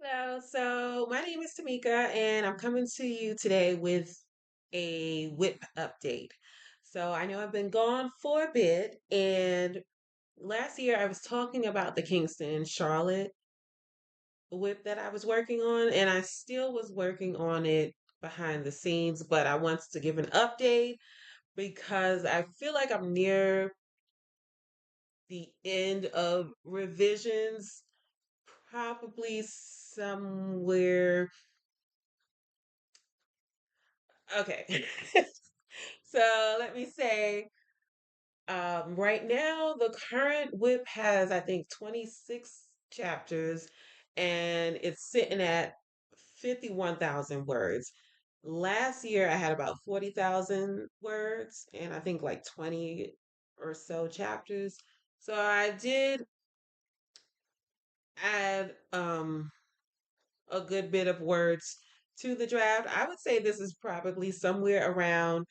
Hello, so my name is Tamika, and I'm coming to you today with a WIP update. So I know I've been gone for a bit, and last year I was talking about the Kingston Charlotte WIP that I was working on, and I still was working on it behind the scenes, but I wanted to give an update because I feel like I'm near the end of revisions, probably somewhere. Okay. So let me say, right now, the current WIP has, I think, 26 chapters, and it's sitting at 51,000 words. Last year, I had about 40,000 words, and I think like 20 or so chapters. So I did add a good bit of words to the draft. I would say this is probably somewhere around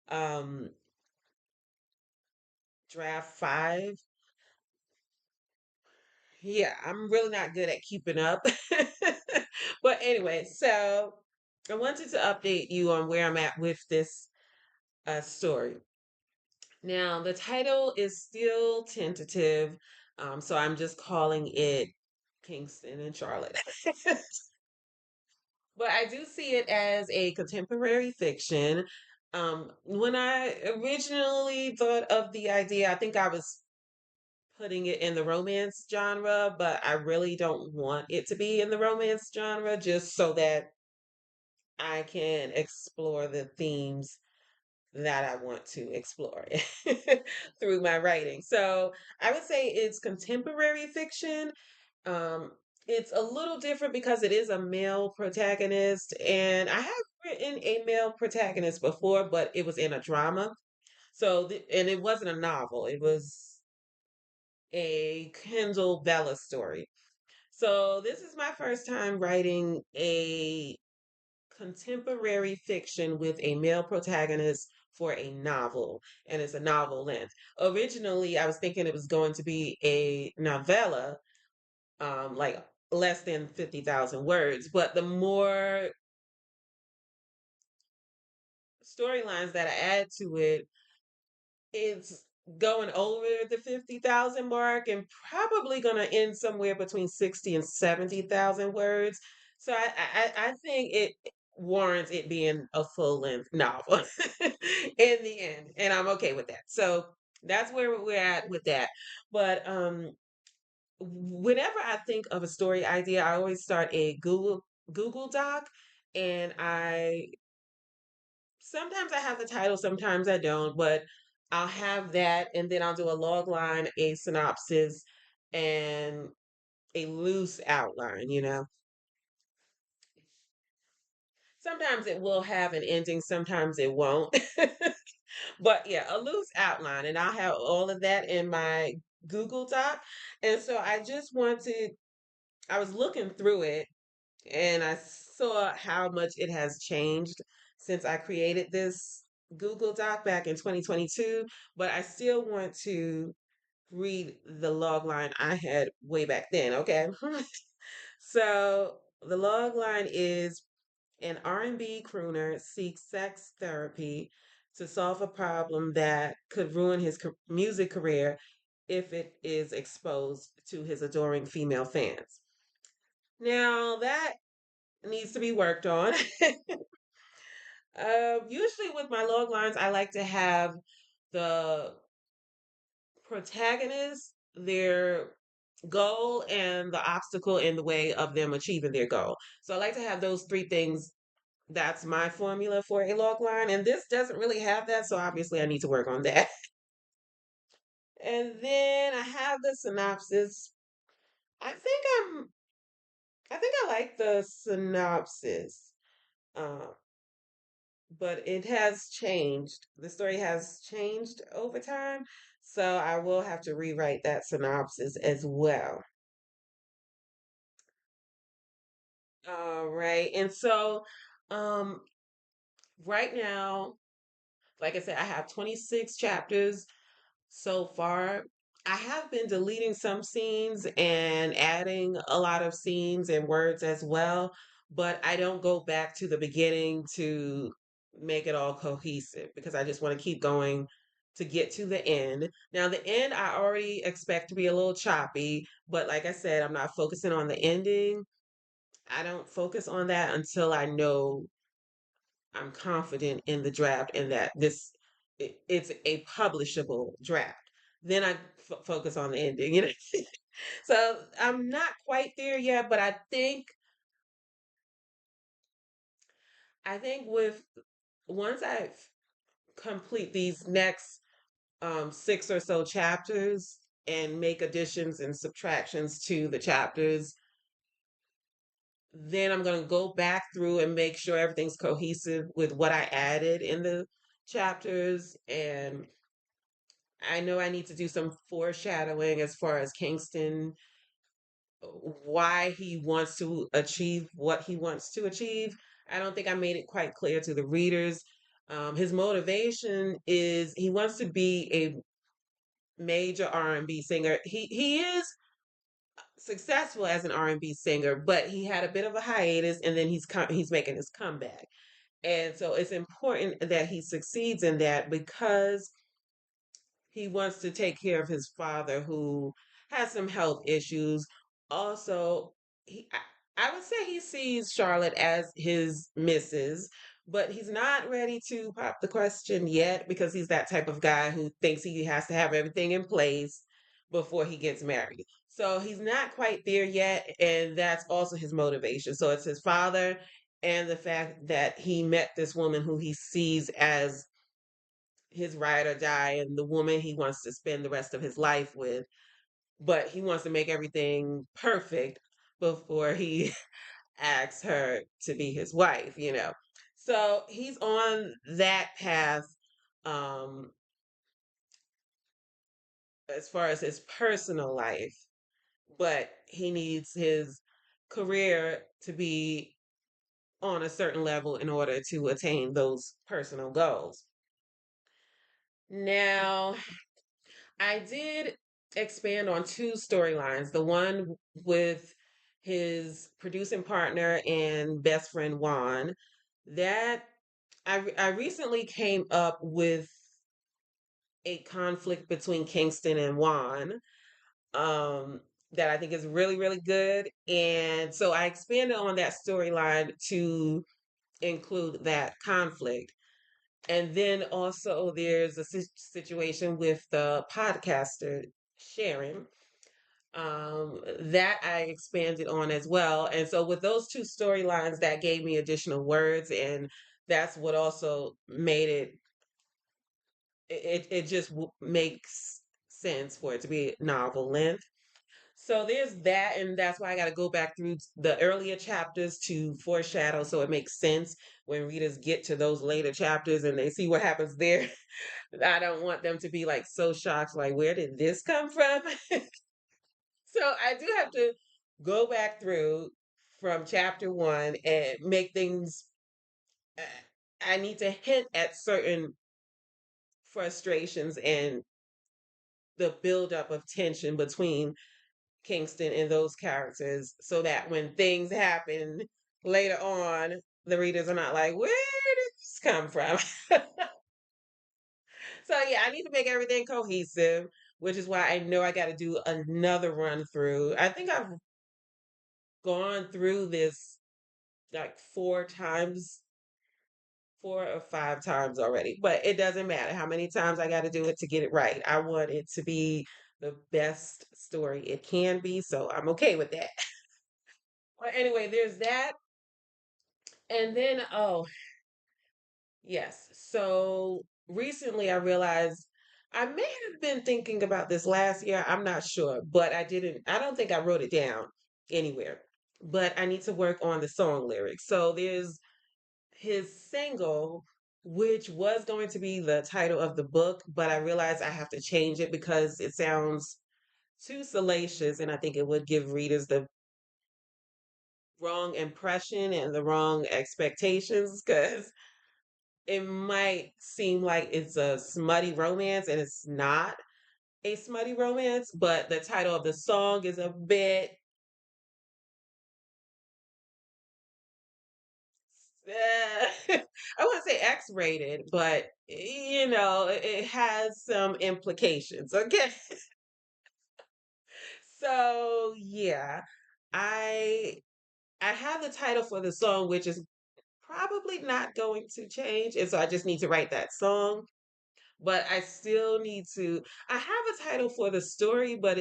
um, draft five. Yeah, I'm really not good at keeping up. But anyway, so I wanted to update you on where I'm at with this story. Now, the title is still tentative, so I'm just calling it Kingston and Charlotte. But I do see it as a contemporary fiction. When I originally thought of the idea, I think I was putting it in the romance genre, but I really don't want it to be in the romance genre just so that I can explore the themes that I want to explore through my writing. So I would say it's contemporary fiction. Um, it's a little different because it is a male protagonist, and I have written a male protagonist before, but it was in a drama. So, and it wasn't a novel, it was a Kindle Bella story. So this is my first time writing a contemporary fiction with a male protagonist for a novel, and it's a novel length. Originally, I was thinking it was going to be a novella, like less than 50,000 words, but the more storylines that I add to it, it's going over the 50,000 mark and probably going to end somewhere between 60 and 70,000 words. So I think it warrants it being a full length novel in the end. And I'm okay with that. So that's where we're at with that. But whenever I think of a story idea, I always start a Google Doc, and I sometimes I have the title, sometimes I don't, but I'll have that, and then I'll do a log line, a synopsis, and a loose outline. Sometimes it will have an ending, sometimes it won't. But yeah, a loose outline, and I'll have all of that in my Google Doc. And so I was looking through it, and I saw how much it has changed since I created this Google Doc back in 2022, but I still want to read the log line I had way back then, okay? So the log line is: an R&B crooner seeks sex therapy to solve a problem that could ruin his music career if it is exposed to his adoring female fans. Now that needs to be worked on. Usually with my log lines, I like to have the protagonist, their goal, and the obstacle in the way of them achieving their goal. So I like to have those three things. That's my formula for a log line. And this doesn't really have that, so obviously I need to work on that. And then I have the synopsis. I think I think I like the synopsis. Um, but it has changed. The story has changed over time, so I will have to rewrite that synopsis as well. All right. And so, um, right now, like I said, I have 26 chapters so far. I have been deleting some scenes and adding a lot of scenes and words as well, but I don't go back to the beginning to make it all cohesive because I just want to keep going to get to the end. Now, the end I already expect to be a little choppy, but like I said, I'm not focusing on the ending. I don't focus on that until I know I'm confident in the draft and that it's a publishable draft. Then I focus on the ending, you know. So I'm not quite there yet, but I think with once I complete these next six or so chapters and make additions and subtractions to the chapters, then I'm going to go back through and make sure everything's cohesive with what I added in the chapters. And I know I need to do some foreshadowing as far as Kingston, why he wants to achieve what he wants to achieve. I don't think I made it quite clear to the readers. His motivation is he wants to be a major R&B singer. He is successful as an R&B singer, but he had a bit of a hiatus, and then he's making his comeback. And so it's important that he succeeds in that because he wants to take care of his father who has some health issues. Also, I would say he sees Charlotte as his missus, but he's not ready to pop the question yet because he's that type of guy who thinks he has to have everything in place before he gets married. So he's not quite there yet, and that's also his motivation. So it's his father and the fact that he met this woman who he sees as his ride or die and the woman he wants to spend the rest of his life with, but he wants to make everything perfect before he asks her to be his wife, you know. So he's on that path um as far as his personal life, but he needs his career to be on a certain level in order to attain those personal goals. Now, I did expand on two storylines. The one with his producing partner and best friend Juan. That I recently came up with a conflict between Kingston and Juan that I think is really, really good. And so I expanded on that storyline to include that conflict. And then also there's a situation with the podcaster Sharon that I expanded on as well. And so with those two storylines, that gave me additional words, and that's what also made it just makes sense for it to be novel length. So there's that, and that's why I got to go back through the earlier chapters to foreshadow so it makes sense when readers get to those later chapters and they see what happens there. I don't want them to be like so shocked, like, where did this come from? So I do have to go back through from chapter one and make things. uh, I need to hint at certain frustrations and the buildup of tension between Kingston and those characters so that when things happen later on, the readers are not like, where did this come from? So yeah, I need to make everything cohesive, which is why I know I got to do another run through. I think I've gone through this like four times, 4 or 5 times already, but it doesn't matter how many times I got to do it to get it right. I want it to be the best story it can be, so I'm okay with that. Well, anyway, there's that. And then, oh, yes. So recently I realized I may have been thinking about this last year. I'm not sure, but I don't think I wrote it down anywhere. But I need to work on the song lyrics. So there's his single, which was going to be the title of the book, but I realized I have to change it because it sounds too salacious and I think it would give readers the wrong impression and the wrong expectations because it might seem like it's a smutty romance and it's not. a smutty romance, but the title of the song is a bit, I wouldn't say X-rated, but it has some implications. Okay. So yeah, I I have the title for the song, which is probably not going to change. And so I just need to write that song. But I still need to, I have a title for the story, but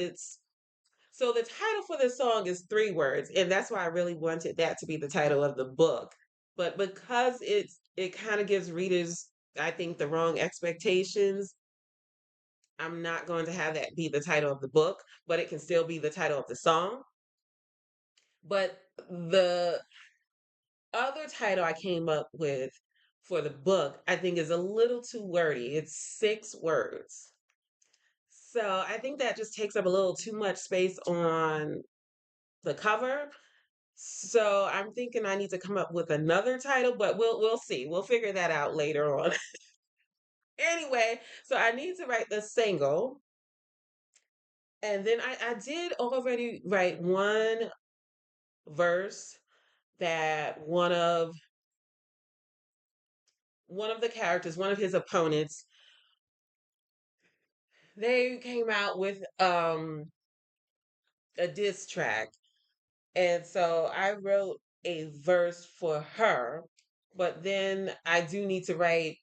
so the title for the song is 3 words. And that's why I really wanted that to be the title of the book. But because it kind of gives readers, I think, the wrong expectations, I'm not going to have that be the title of the book, but it can still be the title of the song. But the other title I came up with for the book, I think, is a little too wordy. It's 6 words. So I think that just takes up a little too much space on the cover. So I'm thinking I need to come up with another title, but we'll see. We'll figure that out later on. Anyway, so I need to write the single. And then I did already write one verse that one of the characters, one of his opponents, they came out with a diss track. And so I wrote a verse for her, but then I do need to write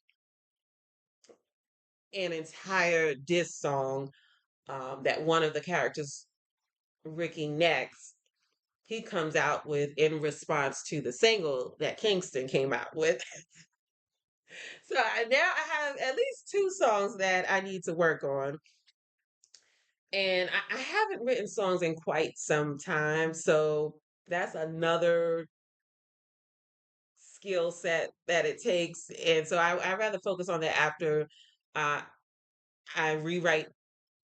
an entire diss song that one of the characters, Ricky Next, he comes out with in response to the single that Kingston came out with. So now I have at least 2 songs that I need to work on. And I haven't written songs in quite some time. So that's another skill set that it takes. And so I rather focus on that after uh, I rewrite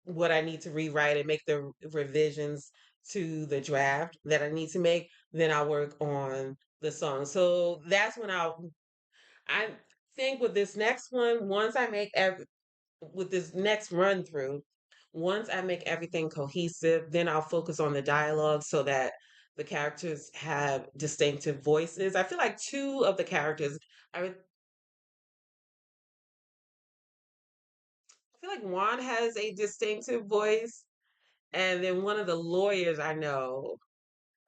what I need to rewrite and make the revisions to the draft that I need to make. Then I'll work on the song. So that's when I think with this next one, with this next run through, once I make everything cohesive, then I'll focus on the dialogue so that the characters have distinctive voices. I feel like 2 of the characters, I feel like Juan has a distinctive voice, and then one of the lawyers I know,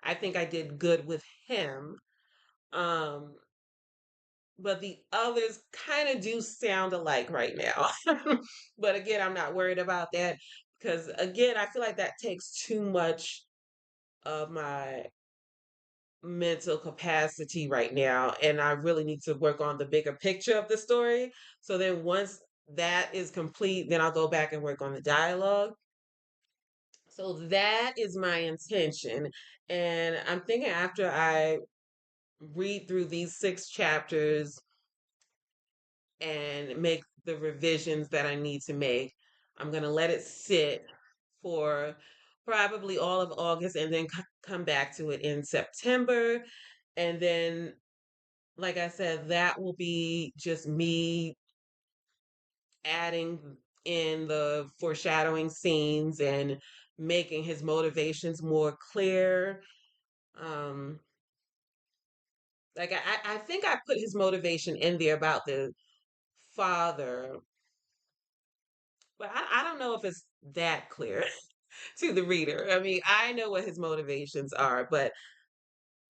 I think I did good with him. Um, but the others kind of do sound alike right now. But again, I'm not worried about that because again, I feel like that takes too much of my mental capacity right now, and I really need to work on the bigger picture of the story. So then once that is complete, then I'll go back and work on the dialogue. So that is my intention. And I'm thinking after I read through these 6 chapters and make the revisions that I need to make, I'm going to let it sit for probably all of August and then come back to it in September. And then, like I said, that will be just me adding in the foreshadowing scenes and making his motivations more clear. Um, like I think I put his motivation in there about the father, but I don't know if it's that clear to the reader. I mean, I know what his motivations are, but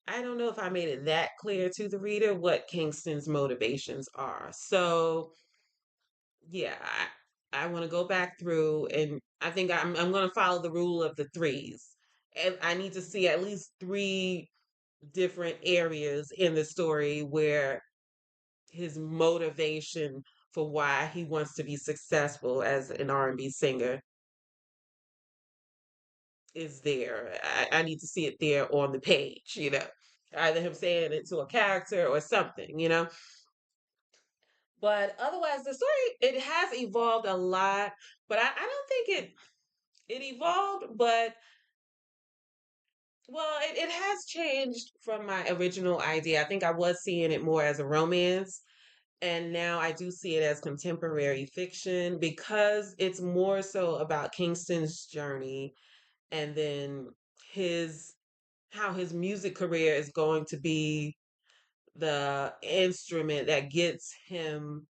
I don't know if I made it that clear to the reader what Kingston's motivations are. So yeah, I want to go back through, and I think I'm going to follow the rule of the threes. And I need to see at least 3 different areas in the story where his motivation for why he wants to be successful as an R&B singer is there. I need to see it there on the page. Either him saying it to a character or something. But otherwise, the story, it has evolved a lot, but I don't think it evolved, but well, it has changed from my original idea. I think I was seeing it more as a romance. And now I do see it as contemporary fiction because it's more so about Kingston's journey and then his how his music career is going to be the instrument that gets him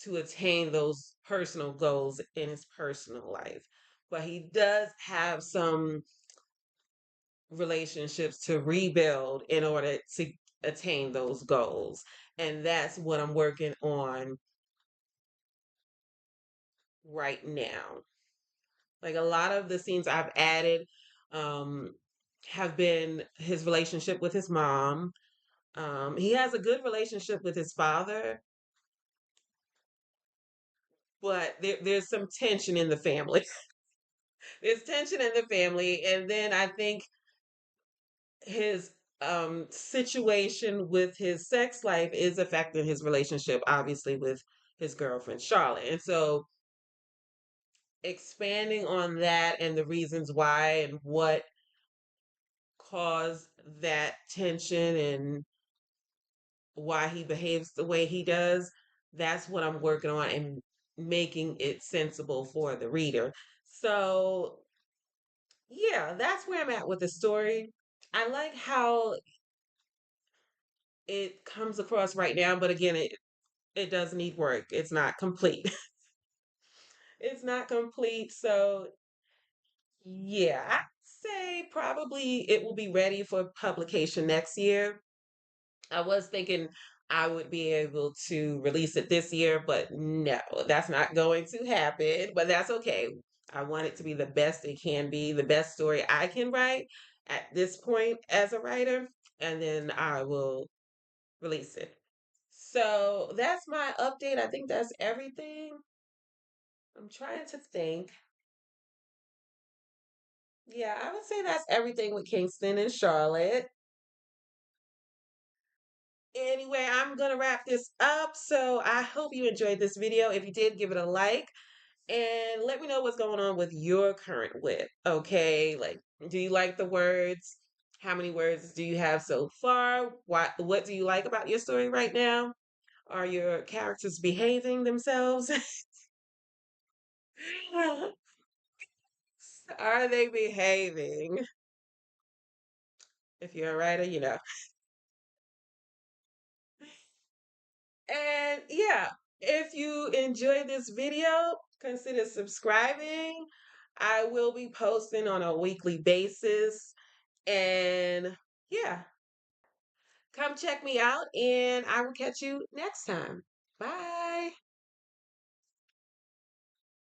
to attain those personal goals in his personal life. But he does have some relationships to rebuild in order to attain those goals. And that's what I'm working on right now. Like a lot of the scenes I've added um, have been his relationship with his mom. He has a good relationship with his father, but there's some tension in the family. There's tension in the family. And then I think his situation with his sex life is affecting his relationship, obviously, with his girlfriend, Charlotte. And so expanding on that and the reasons why and what caused that tension and why he behaves the way he does, that's what I'm working on and making it sensible for the reader. So, yeah, that's where I'm at with the story. I like how it comes across right now, but again, it does need work. It's not complete. It's not complete. So, yeah, I'd say probably it will be ready for publication next year. I was thinking I would be able to release it this year, but no, that's not going to happen. But that's okay. I want it to be the best it can be, the best story I can write at this point as a writer, and then I will release it. So that's my update. I think that's everything. I'm trying to think. Yeah, I would say that's everything with Kingston and Charlotte. Anyway, I'm going to wrap this up. So I hope you enjoyed this video. If you did, give it a like and let me know what's going on with your current WIP. Okay, like, do you like the words? How many words do you have so far? What do you like about your story right now? Are your characters behaving themselves? Are they behaving? If you're a writer, you know. And yeah, if you enjoyed this video, consider subscribing. I will be posting on a weekly basis. And yeah, come check me out, and I will catch you next time. Bye.